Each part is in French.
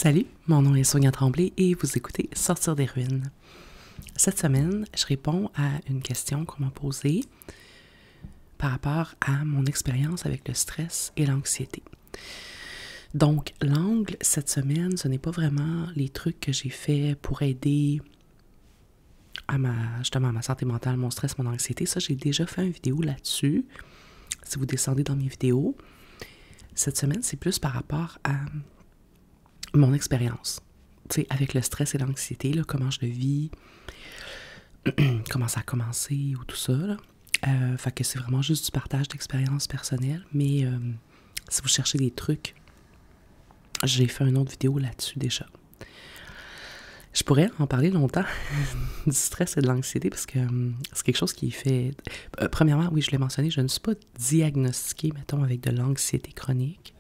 Salut, mon nom est Sonia Tremblay et vous écoutez Sortir des ruines. Cette semaine, je réponds à une question qu'on m'a posée par rapport à mon expérience avec le stress et l'anxiété. Donc, l'angle cette semaine, ce n'est pas vraiment les trucs que j'ai faits pour aider justement à ma santé mentale, mon stress, mon anxiété. Ça, j'ai déjà fait une vidéo là-dessus. Si vous descendez dans mes vidéos, cette semaine, c'est plus par rapport à mon expérience, tu sais, avec le stress et l'anxiété, là, comment je le vis, comment ça a commencé ou tout ça, là. Fait que c'est vraiment juste du partage d'expérience personnelle, mais si vous cherchez des trucs, j'ai fait une autre vidéo là-dessus déjà. Je pourrais en parler longtemps du stress et de l'anxiété parce que c'est quelque chose qui fait... premièrement, oui, je l'ai mentionné, je ne suis pas diagnostiquée, mettons, avec de l'anxiété chronique.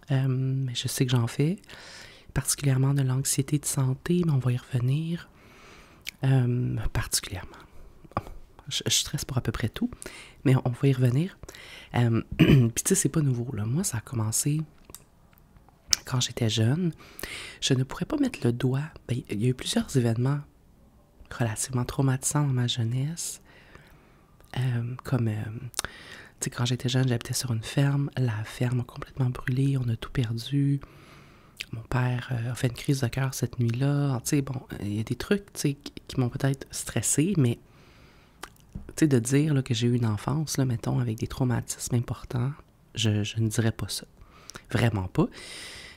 Mais je sais que j'en fais, particulièrement de l'anxiété de santé, mais on va y revenir. Particulièrement. Je stresse pour à peu près tout, mais on va y revenir. Puis tu sais, c'est pas nouveau, là. Moi, ça a commencé quand j'étais jeune. Je ne pourrais pas mettre le doigt. Ben, il y a eu plusieurs événements relativement traumatisants dans ma jeunesse. Comme... tu sais, quand j'étais jeune, j'habitais sur une ferme. La ferme a complètement brûlé. On a tout perdu. Mon père a fait une crise de cœur cette nuit-là. Tu sais, bon, il y a des trucs, tu sais, qui m'ont peut-être stressée, mais, tu sais, de dire là, que j'ai eu une enfance, là, mettons, avec des traumatismes importants, je ne dirais pas ça. Vraiment pas.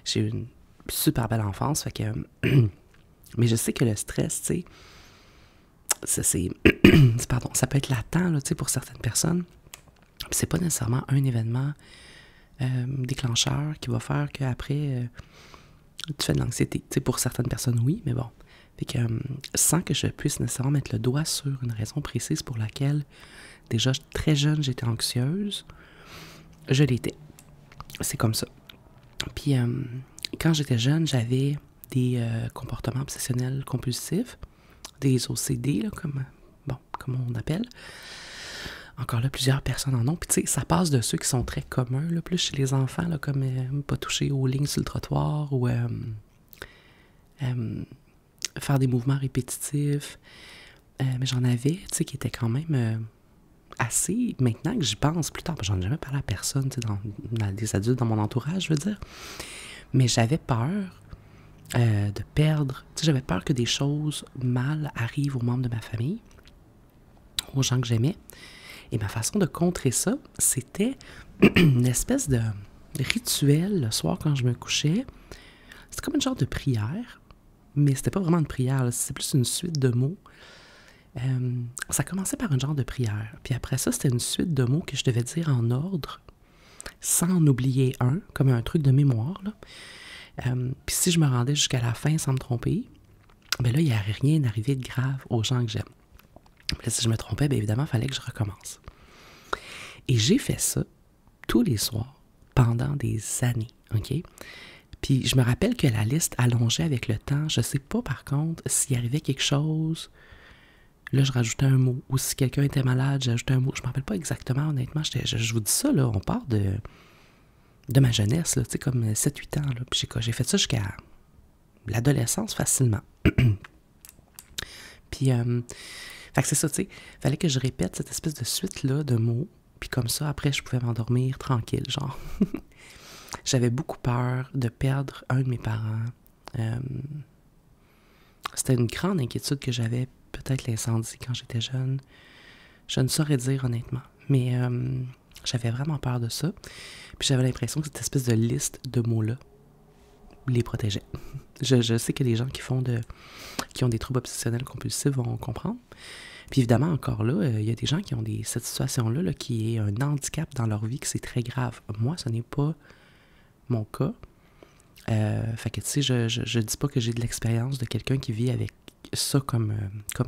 J'ai eu une super belle enfance, fait que... mais je sais que le stress, tu sais, c'est pardon, ça peut être latent, là, tu sais, pour certaines personnes. Puis c'est pas nécessairement un événement déclencheur qui va faire qu'après tu fais de l'anxiété. Tu sais, pour certaines personnes, oui, mais bon. Fait que sans que je puisse nécessairement mettre le doigt sur une raison précise pour laquelle, déjà très jeune, j'étais anxieuse, je l'étais. C'est comme ça. Puis quand j'étais jeune, j'avais des comportements obsessionnels compulsifs, des OCD, là, comme on appelle. Encore là, plusieurs personnes en ont. Puis tu sais, ça passe de ceux qui sont très communs, là, plus chez les enfants, là, comme pas toucher aux lignes sur le trottoir ou faire des mouvements répétitifs. Mais j'en avais, tu sais, qui étaient quand même assez... Maintenant que j'y pense plus tard, j'en ai jamais parlé à personne, tu sais, dans des adultes dans mon entourage, je veux dire. Mais j'avais peur de perdre... Tu sais, j'avais peur que des choses mal arrivent aux membres de ma famille, aux gens que j'aimais. Et ma façon de contrer ça, c'était une espèce de rituel le soir quand je me couchais. C'était comme une genre de prière, mais c'était pas vraiment une prière, c'est plus une suite de mots. Ça commençait par une genre de prière. Puis après ça, c'était une suite de mots que je devais dire en ordre, sans en oublier un, comme un truc de mémoire, là. Puis si je me rendais jusqu'à la fin sans me tromper, ben là, il n'y aurait rien arrivé de grave aux gens que j'aime. Là, si je me trompais, bien évidemment, il fallait que je recommence. Et j'ai fait ça tous les soirs pendant des années, OK? Puis je me rappelle que la liste allongeait avec le temps. Je sais pas, par contre, s'il arrivait quelque chose, là, je rajoutais un mot. Ou si quelqu'un était malade, j'ajoutais un mot. Je me rappelle pas exactement, honnêtement. Je vous dis ça, là, on part de ma jeunesse, là, tu sais, comme 7-8 ans. Là. Puis j'ai fait ça jusqu'à l'adolescence facilement. Puis... fait que c'est ça, tu sais, il fallait que je répète cette espèce de suite-là de mots, puis comme ça, après, je pouvais m'endormir tranquille, genre. J'avais beaucoup peur de perdre un de mes parents. C'était une grande inquiétude que j'avais, peut-être l'incendie quand j'étais jeune. Je ne saurais dire honnêtement, mais j'avais vraiment peur de ça. Puis j'avais l'impression que cette espèce de liste de mots-là les protégeait. Je sais que les gens qui ont des troubles obsessionnels compulsifs vont comprendre. Puis évidemment, encore là, il y a des gens qui ont cette situation-là là, qui est un handicap dans leur vie, que c'est très grave. Moi, ce n'est pas mon cas. Fait que, tu sais, je dis pas que j'ai de l'expérience de quelqu'un qui vit avec ça comme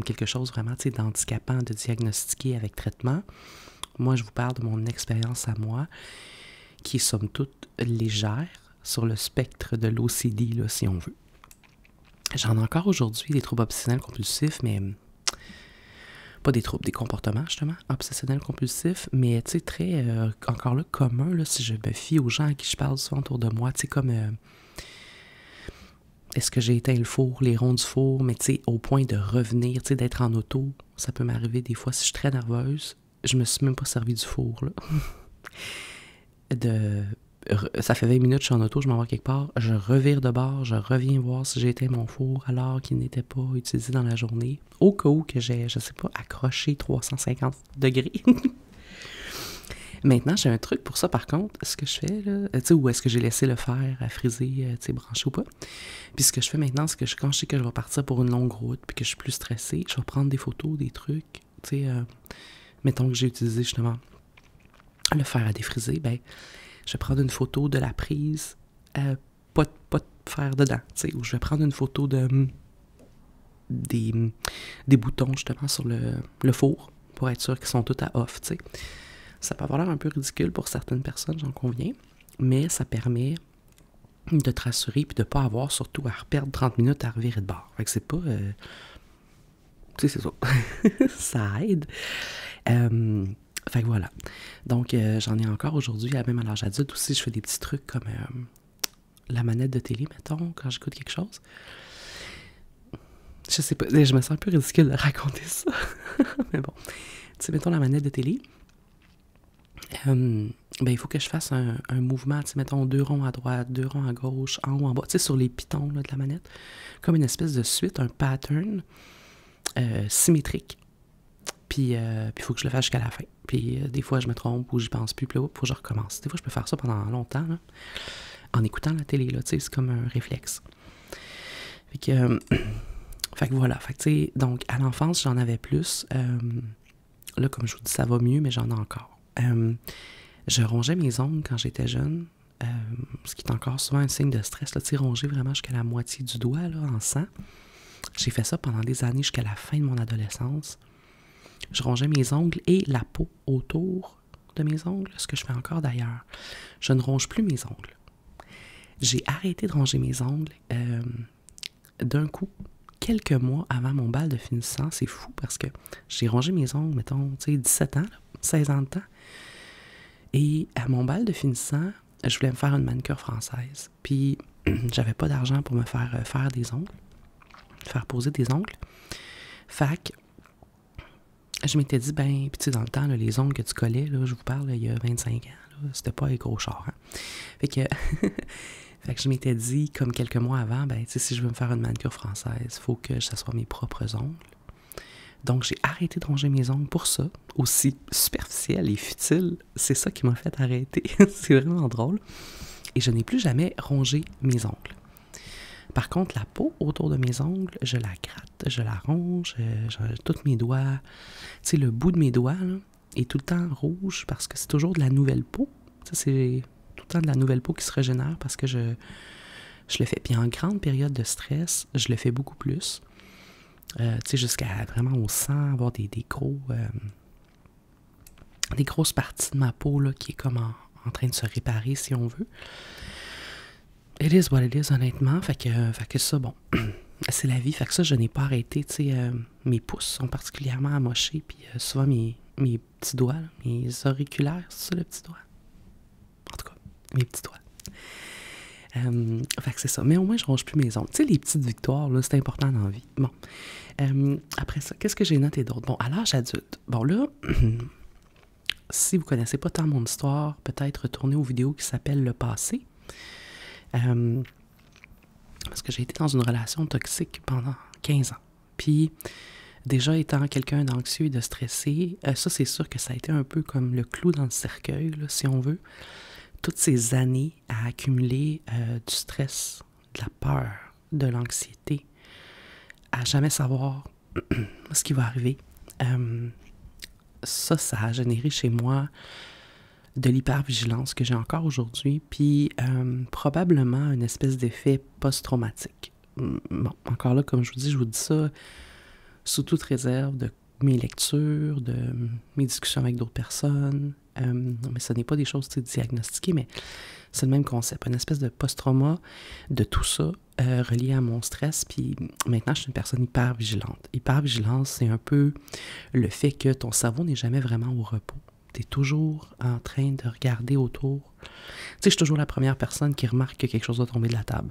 quelque chose vraiment, tu sais, d'handicapant, de diagnostiquer avec traitement. Moi, je vous parle de mon expérience à moi, qui est somme toute légère, sur le spectre de l'OCD, là, si on veut. J'en ai encore aujourd'hui des troubles obsessionnels compulsifs, mais pas des troubles, des comportements, justement, obsessionnels compulsifs, mais, tu sais, très, encore là, commun, là, si je me fie aux gens à qui je parle souvent autour de moi, tu sais, comme est-ce que j'ai éteint le four, les ronds du four, mais tu sais, au point de revenir, tu sais, d'être en auto, ça peut m'arriver des fois si je suis très nerveuse. Je me suis même pas servi du four, là. Ça fait 20 minutes que je suis en auto, je m'en vais quelque part, je revire de bord, je reviens voir si j'ai éteint mon four alors qu'il n'était pas utilisé dans la journée, au cas où que j'ai, je sais pas, accroché 350 degrés. Maintenant, j'ai un truc pour ça, par contre, ce que je fais, là, tu sais, ou est-ce que j'ai laissé le fer à friser, tu sais, branché ou pas. Puis ce que je fais maintenant, c'est que quand je sais que je vais partir pour une longue route, puis que je suis plus stressée, je vais prendre des photos, des trucs, tu sais, mettons que j'ai utilisé justement le fer à défriser, ben, je vais prendre une photo de la prise, pas de fer dedans, tu sais, ou je vais prendre une photo des boutons, justement, sur le four, pour être sûr qu'ils sont tous à off, tu sais. Ça peut avoir l'air un peu ridicule pour certaines personnes, j'en conviens, mais ça permet de te rassurer puis de ne pas avoir surtout à reperdre 30 minutes à revirer de bord. Fait que c'est pas... tu sais, c'est ça. Ça aide. Fait que voilà. Donc, j'en ai encore aujourd'hui, même à l'âge adulte aussi, je fais des petits trucs comme la manette de télé, mettons, quand j'écoute quelque chose. Je sais pas, je me sens un peu ridicule de raconter ça. Mais bon. Tu sais, mettons la manette de télé. Ben, il faut que je fasse un mouvement, tu sais, mettons 2 ronds à droite, 2 ronds à gauche, en haut, en bas, tu sais, sur les pitons là, de la manette, comme une espèce de suite, un pattern symétrique. Puis il faut que je le fasse jusqu'à la fin. Puis des fois, je me trompe ou j'y pense plus, puis là, faut que je recommence. Des fois, je peux faire ça pendant longtemps, là, en écoutant la télé, là, tu sais, c'est comme un réflexe. Fait que voilà, fait que tu sais, donc à l'enfance, j'en avais plus. Là, comme je vous dis, ça va mieux, mais j'en ai encore. Je rongeais mes ongles quand j'étais jeune, ce qui est encore souvent un signe de stress, là, tu sais, ronger vraiment jusqu'à la moitié du doigt, là, en sang. J'ai fait ça pendant des années jusqu'à la fin de mon adolescence. Je rongeais mes ongles et la peau autour de mes ongles, ce que je fais encore d'ailleurs. Je ne ronge plus mes ongles. J'ai arrêté de ronger mes ongles d'un coup, quelques mois avant mon bal de finissant. C'est fou parce que j'ai rongé mes ongles, mettons, tu sais, 17 ans, là, 16 ans de temps. Et à mon bal de finissant, je voulais me faire une manucure française. Puis, j'avais pas d'argent pour me faire faire des ongles, faire poser des ongles. Fait que, je m'étais dit, ben, puis tu sais, dans le temps, là, les ongles que tu collais, là, je vous parle, là, il y a 25 ans, là, c'était pas les gros chars, hein. Fait que, fait que je m'étais dit, comme quelques mois avant, ben, tu sais, si je veux me faire une manucure française, il faut que ça soit mes propres ongles. Donc, j'ai arrêté de ronger mes ongles pour ça. Aussi superficiel et futile, c'est ça qui m'a fait arrêter. C'est vraiment drôle. Et je n'ai plus jamais rongé mes ongles. Par contre, la peau autour de mes ongles, je la gratte, je la ronge, tous mes doigts. Tu sais, le bout de mes doigts là, est tout le temps rouge parce que c'est toujours de la nouvelle peau. Ça, c'est tout le temps de la nouvelle peau qui se régénère parce que je le fais. Puis en grande période de stress, je le fais beaucoup plus. Tu sais, jusqu'à vraiment au sang, avoir des grosses parties de ma peau là, qui est comme en train de se réparer, si on veut. It is what it is, honnêtement. Fait que ça, bon, c'est la vie. Fait que ça, je n'ai pas arrêté. Tu sais, mes pouces sont particulièrement amochés. Puis souvent, mes petits doigts, là, mes auriculaires, c'est ça le petit doigt? En tout cas, mes petits doigts. Fait que c'est ça. Mais au moins, je ronge plus mes ongles. Tu sais, les petites victoires, là, c'est important dans la vie. Bon. Après ça, qu'est-ce que j'ai noté d'autre? Bon, à l'âge adulte. Bon, là, si vous connaissez pas tant mon histoire, peut-être retournez aux vidéos qui s'appellent Le passé. Parce que j'ai été dans une relation toxique pendant 15 ans. Puis, déjà étant quelqu'un d'anxieux et de stressé, ça, c'est sûr que ça a été un peu comme le clou dans le cercueil, là, si on veut. Toutes ces années à accumuler du stress, de la peur, de l'anxiété, à jamais savoir ce qui va arriver. Ça a généré chez moi de l'hypervigilance que j'ai encore aujourd'hui, puis probablement une espèce d'effet post-traumatique. Bon, encore là, comme je vous dis ça sous toute réserve de mes lectures, de mes discussions avec d'autres personnes, mais ce n'est pas des choses diagnostiquées, mais c'est le même concept, une espèce de post-trauma de tout ça relié à mon stress, puis maintenant je suis une personne hyper vigilante. Hyper vigilance, c'est un peu le fait que ton cerveau n'est jamais vraiment au repos. Tu es toujours en train de regarder autour. Tu sais, je suis toujours la première personne qui remarque que quelque chose va tomber de la table,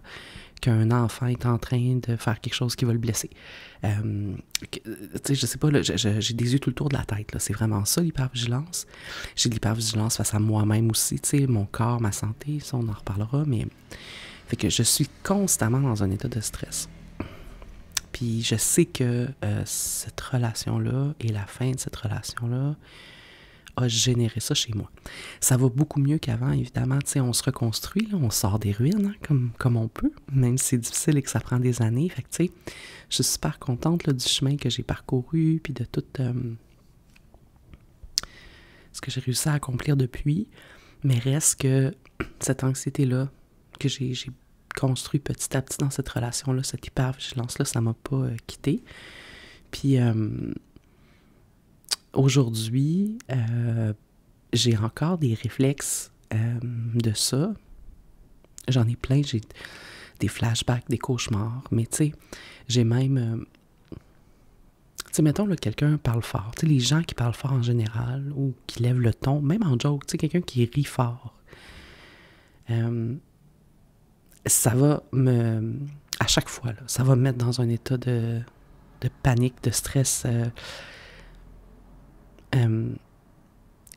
qu'un enfant est en train de faire quelque chose qui va le blesser. Tu sais, je sais pas, là, j'ai des yeux tout le tour de la tête, là. C'est vraiment ça, l'hypervigilance. J'ai de l'hypervigilance face à moi-même aussi, tu sais, mon corps, ma santé, ça, on en reparlera, mais... Fait que je suis constamment dans un état de stress. Puis je sais que cette relation-là et la fin de cette relation-là a généré ça chez moi. Ça va beaucoup mieux qu'avant, évidemment. Tu sais, on se reconstruit, là, on sort des ruines, hein, comme on peut, même si c'est difficile et que ça prend des années. Fait que, tu sais, je suis super contente là, du chemin que j'ai parcouru, puis de tout ce que j'ai réussi à accomplir depuis. Mais reste que cette anxiété-là que j'ai construit petit à petit dans cette relation-là, cette hypervigilance-là, ça m'a pas quitté. Puis aujourd'hui, j'ai encore des réflexes de ça. J'en ai plein, j'ai des flashbacks, des cauchemars, mais tu sais, j'ai même... tu sais, mettons, là, quelqu'un parle fort. Tu sais, les gens qui parlent fort en général, ou qui lèvent le ton, même en joke, tu sais, quelqu'un qui rit fort. Ça va me... À chaque fois, là, ça va me mettre dans un état de panique, de stress.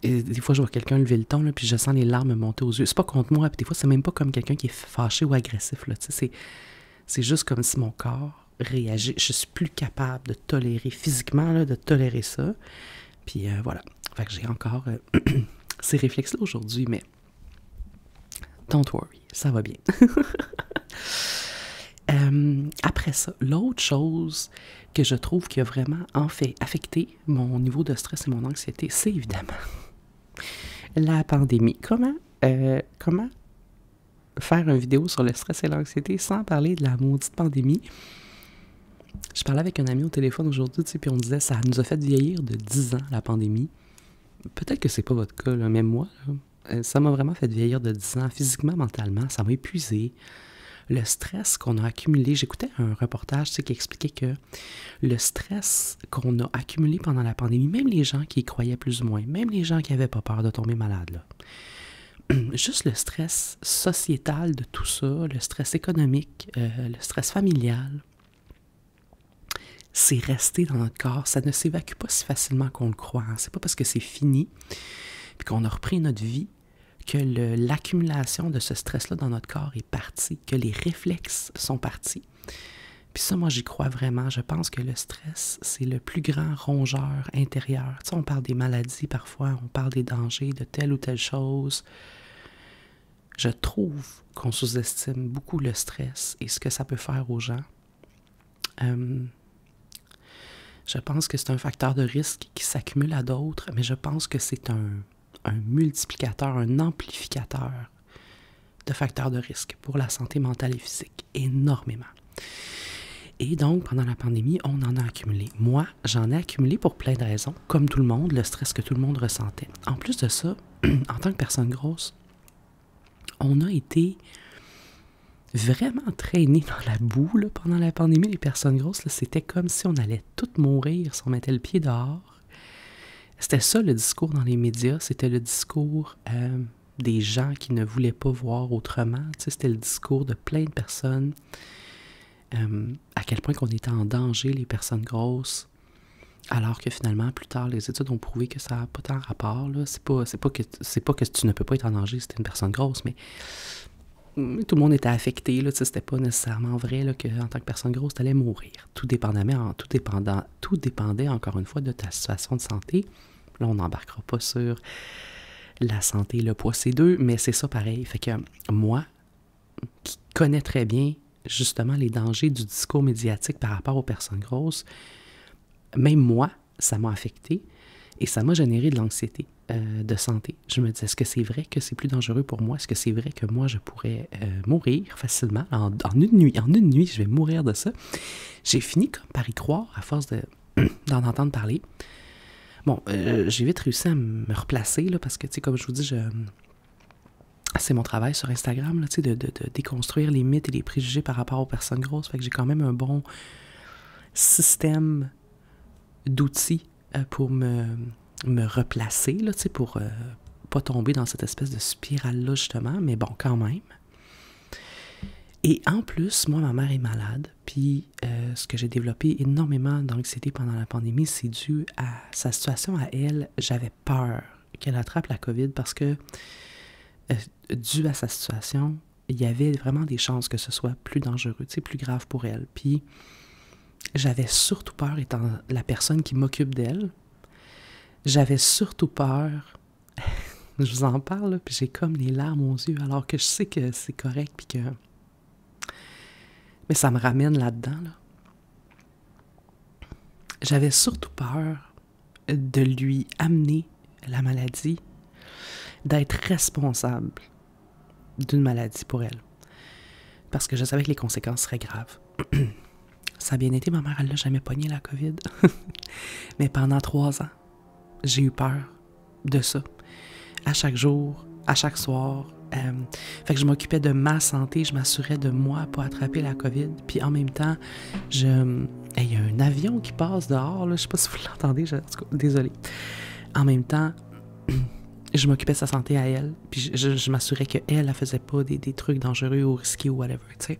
Et des fois, je vois quelqu'un lever le ton, là, puis je sens les larmes monter aux yeux. C'est pas contre moi, puis des fois, c'est même pas comme quelqu'un qui est fâché ou agressif, là, tu sais, c'est juste comme si mon corps réagit. Je suis plus capable de tolérer physiquement, là, de tolérer ça. Puis voilà. Fait que j'ai encore ces réflexes-là aujourd'hui, mais don't worry, ça va bien. Après ça, l'autre chose que je trouve qui a vraiment affecté mon niveau de stress et mon anxiété, c'est évidemment la pandémie. Comment faire une vidéo sur le stress et l'anxiété sans parler de la maudite pandémie? Je parlais avec un ami au téléphone aujourd'hui, tu sais, puis on disait ça nous a fait vieillir de 10 ans, la pandémie. Peut-être que c'est pas votre cas, là, mais moi, là, ça m'a vraiment fait vieillir de 10 ans, physiquement, mentalement, ça m'a épuisé. Le stress qu'on a accumulé, j'écoutais un reportage, tu sais, qui expliquait que le stress qu'on a accumulé pendant la pandémie, même les gens qui y croyaient plus ou moins, même les gens qui n'avaient pas peur de tomber malade, là, juste le stress sociétal de tout ça, le stress économique, le stress familial, c'est resté dans notre corps. Ça ne s'évacue pas si facilement qu'on le croit. Hein. C'est pas parce que c'est fini puis qu'on a repris notre vie que l'accumulation de ce stress-là dans notre corps est partie, que les réflexes sont partis. Puis ça, moi, j'y crois vraiment. Je pense que le stress, c'est le plus grand rongeur intérieur. Tu sais, on parle des maladies parfois, on parle des dangers de telle ou telle chose. Je trouve qu'on sous-estime beaucoup le stress et ce que ça peut faire aux gens. Je pense que c'est un facteur de risque qui s'accumule à d'autres, mais je pense que c'est un multiplicateur, un amplificateur de facteurs de risque pour la santé mentale et physique, énormément. Et donc, pendant la pandémie, on en a accumulé. Moi, j'en ai accumulé pour plein de raisons, comme tout le monde, le stress que tout le monde ressentait. En plus de ça, en tant que personne grosse, on a été vraiment traînés dans la boue là, pendant la pandémie. Les personnes grosses, là, c'était comme si on allait toutes mourir si on mettait le pied dehors. C'était ça le discours dans les médias, c'était le discours des gens qui ne voulaient pas voir autrement. Tu sais, c'était le discours de plein de personnes, à quel point qu'on était en danger, les personnes grosses, alors que finalement, plus tard, les études ont prouvé que ça n'a pas tant rapport. Là. C'est pas que tu ne peux pas être en danger si tu es une personne grosse, mais tout le monde était affecté. Là, tu sais, c'était pas nécessairement vrai là, qu'en tant que personne grosse, tu allais mourir. Tout dépendait encore une fois de ta situation de santé. Là, on n'embarquera pas sur la santé, le poids, c'est deux, mais c'est ça pareil. Fait que moi, qui connais très bien justement les dangers du discours médiatique par rapport aux personnes grosses, même moi, ça m'a affecté et ça m'a généré de l'anxiété de santé. Je me disais, est-ce que c'est vrai que c'est plus dangereux pour moi? Est-ce que c'est vrai que moi, je pourrais mourir facilement? En une nuit, je vais mourir de ça. J'ai fini comme par y croire à force d'en entendre parler. Bon, j'ai vite réussi à me replacer, là, parce que, tu sais, comme je vous dis, c'est mon travail sur Instagram, là, tu sais, de déconstruire les mythes et les préjugés par rapport aux personnes grosses. Fait que j'ai quand même un bon système d'outils pour me me replacer, là, tu sais, pour pas tomber dans cette espèce de spirale-là, justement, mais bon, quand même. Et en plus, moi, ma mère est malade, puis ce que j'ai développé énormément d'anxiété pendant la pandémie, c'est dû à sa situation à elle. J'avais peur qu'elle attrape la COVID parce que, dû à sa situation, il y avait vraiment des chances que ce soit plus dangereux, tu sais, plus grave pour elle. Puis, j'avais surtout peur, étant la personne qui m'occupe d'elle, j'avais surtout peur, je vous en parle, là, puis j'ai comme les larmes aux yeux, alors que je sais que c'est correct, puis que... Mais ça me ramène là-dedans, là. J'avais surtout peur de lui amener la maladie, d'être responsable d'une maladie pour elle. Parce que je savais que les conséquences seraient graves. Ça a bien été, ma mère, elle n'a jamais pogné la COVID. Mais pendant 3 ans, j'ai eu peur de ça. À chaque jour, à chaque soir. Fait que je m'occupais de ma santé, je m'assurais de moi pas attraper la COVID. Puis en même temps, il y a un avion qui passe dehors, là, je sais pas si vous l'entendez, désolée. En même temps, je m'occupais de sa santé à elle, puis je m'assurais qu'elle, elle faisait pas des trucs dangereux ou risqués ou whatever, tu sais.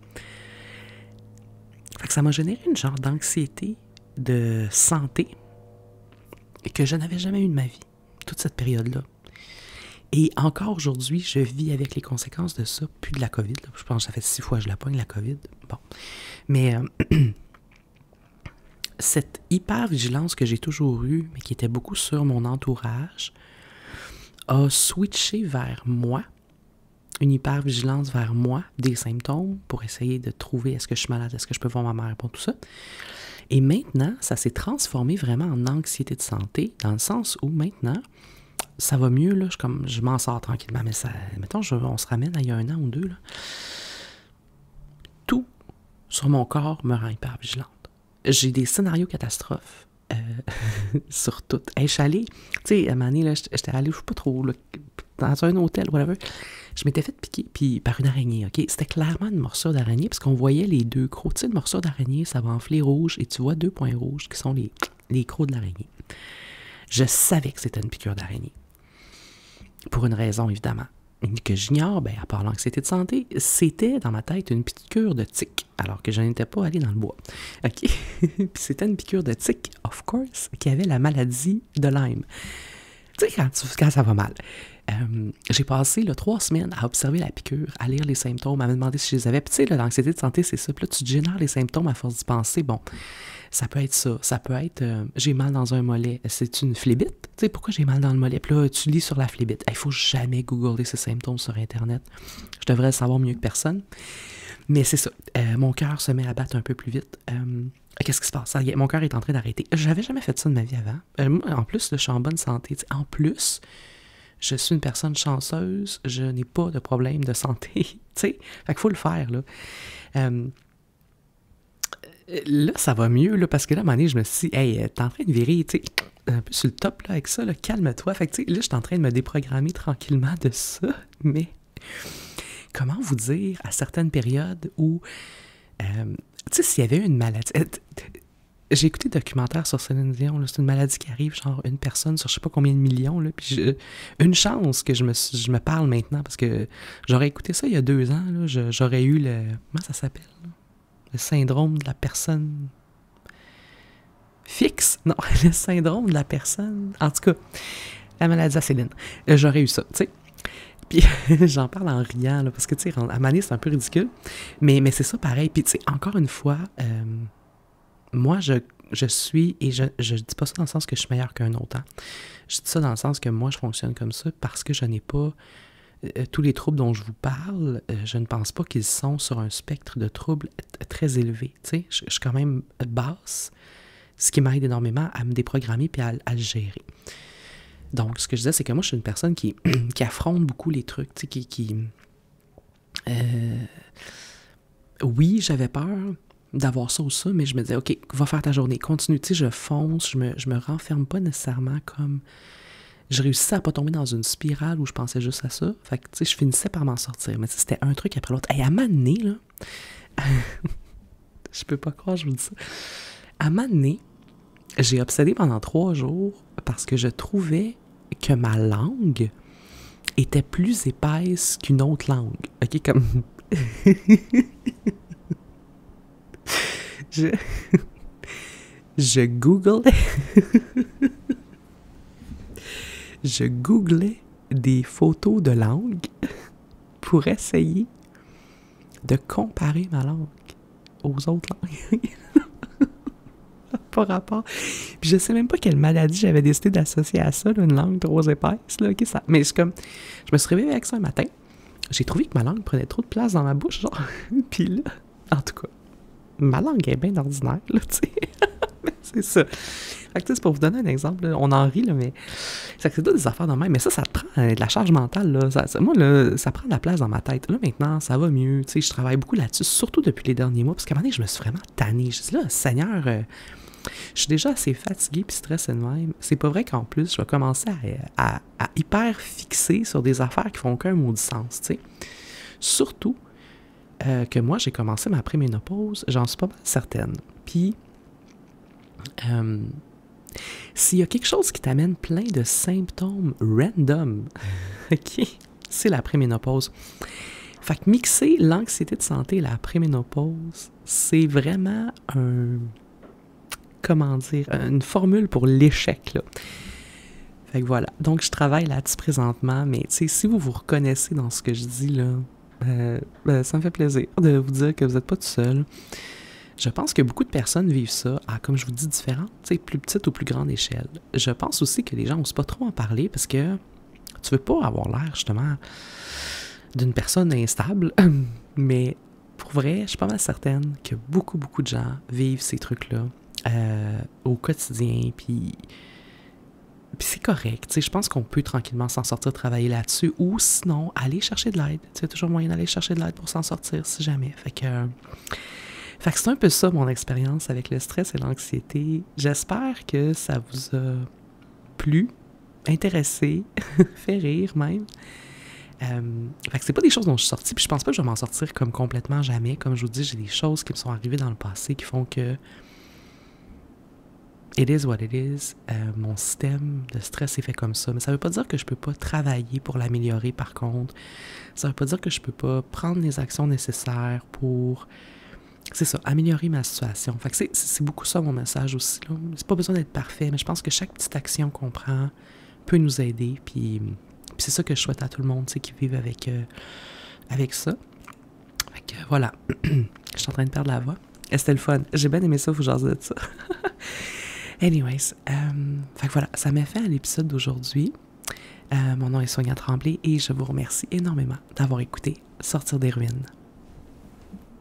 Fait que ça m'a généré une genre d'anxiété de santé que je n'avais jamais eu de ma vie, toute cette période-là. Et encore aujourd'hui, je vis avec les conséquences de ça, puis de la COVID. Là. Je pense que ça fait 6 fois que je la pogne, la COVID. Bon. Mais cette hyper-vigilance que j'ai toujours eue, mais qui était beaucoup sur mon entourage, a switché vers moi, une hyper-vigilance vers moi, des symptômes, pour essayer de trouver est-ce que je suis malade, est-ce que je peux voir ma mère, pour tout ça. Et maintenant, ça s'est transformé vraiment en anxiété de santé, dans le sens où maintenant, ça va mieux, là, je m'en sors tranquillement, mais ça, mettons, on se ramène à il y a 1 an ou 2, là. Tout sur mon corps me rend hyper vigilante. J'ai des scénarios catastrophes sur tout. Hey, je suis allée, tu sais, à un moment donné, là, j'étais allée, je sais pas trop, là, dans un hôtel, whatever, je m'étais fait piquer puis par une araignée, OK? C'était clairement une morsure d'araignée, parce qu'on voyait les 2 crocs. Tu sais, une morsure d'araignée, ça va enfler rouge, et tu vois 2 points rouges qui sont les crocs de l'araignée. Je savais que c'était une piqûre d'araignée. Pour une raison, évidemment, que j'ignore, ben, à part l'anxiété de santé, c'était dans ma tête une piqûre de tique, alors que je n'étais pas allé dans le bois. OK? Puis c'était une piqûre de tique, of course, qui avait la maladie de Lyme. Tu sais, quand ça va mal. J'ai passé 3 semaines à observer la piqûre, à lire les symptômes, à me demander si je les avais. Puis tu sais, l'anxiété de santé, c'est ça. Puis là, tu génères les symptômes à force d'y penser. Bon, ça peut être ça. Ça peut être j'ai mal dans un mollet. C'est une phlébite? Tu sais, pourquoi j'ai mal dans le mollet? Puis là, tu lis sur la phlébite. Il faut jamais googler ces symptômes sur Internet. Je devrais le savoir mieux que personne. Mais c'est ça. Mon cœur se met à battre un peu plus vite. Qu'est-ce qui se passe? Mon cœur est en train d'arrêter. J'avais jamais fait ça de ma vie avant. Moi, en plus, là, je suis en bonne santé. T'sais. En plus, je suis une personne chanceuse. Je n'ai pas de problème de santé. Fait qu'il faut le faire, là. Là, ça va mieux, là, parce que là, à un moment donné, je me suis dit, hey, t'es en train de virer, tu sais, un peu sur le top, là, avec ça, là, calme-toi. Fait que, tu sais, là, je suis en train de me déprogrammer tranquillement de ça, mais comment vous dire, à certaines périodes où, tu sais, s'il y avait une maladie... J'ai écouté des documentaires sur Céline Dion, là, c'est une maladie qui arrive, genre une personne sur je sais pas combien de millions, là, puis une chance que je me parle maintenant, parce que j'aurais écouté ça il y a 2 ans, là, j'aurais eu le... Comment ça s'appelle, là? Le syndrome de la personne fixe? Non, le syndrome de la personne... En tout cas, la maladie à Céline. J'aurais eu ça, tu sais. Puis j'en parle en riant, là, parce que, tu sais, à un moment donné, c'est un peu ridicule. Mais c'est ça pareil. Puis, tu sais, encore une fois, moi, je suis... Et je dis pas ça dans le sens que je suis meilleur qu'un autre. Hein. Je dis ça dans le sens que moi, je fonctionne comme ça parce que je n'ai pas... tous les troubles dont je vous parle, je ne pense pas qu'ils sont sur un spectre de troubles très élevé. Tu sais, je suis quand même basse, ce qui m'aide énormément à me déprogrammer puis à le gérer. Donc, ce que je disais, c'est que moi, je suis une personne qui affronte beaucoup les trucs, tu sais, oui, j'avais peur d'avoir ça ou ça, mais je me disais, OK, va faire ta journée, continue, tu sais, je fonce, je me renferme pas nécessairement comme... Je réussissais à pas tomber dans une spirale où je pensais juste à ça. Fait que, tu sais, je finissais par m'en sortir. Mais c'était un truc après l'autre. Et à un moment donné, là... je peux pas croire, je vous dis ça. À un moment donné, j'ai obsédé pendant 3 jours parce que je trouvais que ma langue était plus épaisse qu'une autre langue. OK, comme... je... je googlais... je googlais des photos de langue pour essayer de comparer ma langue aux autres langues. Pas rapport. Puis je sais même pas quelle maladie j'avais décidé d'associer à ça, là, une langue trop épaisse. Là, okay, ça... Mais c'est comme... Je me suis réveillée avec ça un matin. J'ai trouvé que ma langue prenait trop de place dans ma bouche, genre. Puis là, en tout cas, ma langue est bien ordinaire, là, tu sais. C'est ça. Fait que c'est pour vous donner un exemple, là, on en rit, là, mais c'est que c'est toutes des affaires de même. Mais ça te prend de la charge mentale, là. Moi, là, ça prend de la place dans ma tête. Là, maintenant, ça va mieux. Tu sais, je travaille beaucoup là-dessus, surtout depuis les derniers mois, parce qu'à un moment donné, je me suis vraiment tannée. Je dis là, Seigneur, je suis déjà assez fatiguée puis stressée de même. C'est pas vrai qu'en plus, je vais commencer à hyper fixer sur des affaires qui font aucun maudit sens, tu sais. Surtout que moi, j'ai commencé ma préménopause, j'en suis pas mal certaine. Puis, s'il y a quelque chose qui t'amène plein de symptômes random, OK, c'est la préménopause. Fait que mixer l'anxiété de santé et la préménopause, c'est vraiment une formule pour l'échec, là. Fait que voilà. Donc, je travaille là-dessus présentement, mais tu sais, si vous vous reconnaissez dans ce que je dis, là, ça me fait plaisir de vous dire que vous n'êtes pas tout seul. Je pense que beaucoup de personnes vivent ça à, comme je vous dis, différentes, tu sais, plus petites ou plus grande échelle. Je pense aussi que les gens n'osent pas trop en parler parce que tu veux pas avoir l'air, justement, d'une personne instable, mais pour vrai, je suis pas mal certaine que beaucoup de gens vivent ces trucs-là au quotidien, puis c'est correct, tu sais, je pense qu'on peut tranquillement s'en sortir, travailler là-dessus, ou sinon, aller chercher de l'aide. Tu sais, toujours moyen d'aller chercher de l'aide pour s'en sortir, si jamais. Fait que c'est un peu ça, mon expérience avec le stress et l'anxiété. J'espère que ça vous a plu, intéressé, fait rire même. Fait que c'est pas des choses dont je suis sortie, puis je pense pas que je vais m'en sortir comme complètement jamais. Comme je vous dis, j'ai des choses qui me sont arrivées dans le passé qui font que it is what it is. Mon système de stress est fait comme ça. Mais ça veut pas dire que je peux pas travailler pour l'améliorer, par contre. Ça veut pas dire que je peux pas prendre les actions nécessaires pour, c'est ça, améliorer ma situation. Fait que c'est beaucoup ça mon message aussi, là. C'est pas besoin d'être parfait, mais je pense que chaque petite action qu'on prend peut nous aider. Puis c'est ça que je souhaite à tout le monde, tu sais, qui vivent avec ça. Fait que voilà. Je suis en train de perdre la voix. Et c'était le fun. J'ai bien aimé ça, vous jaser de ça. Anyways, fait que voilà, ça m'a fait à l'épisode d'aujourd'hui. Mon nom est Sonia Tremblay et je vous remercie énormément d'avoir écouté Sortir des ruines.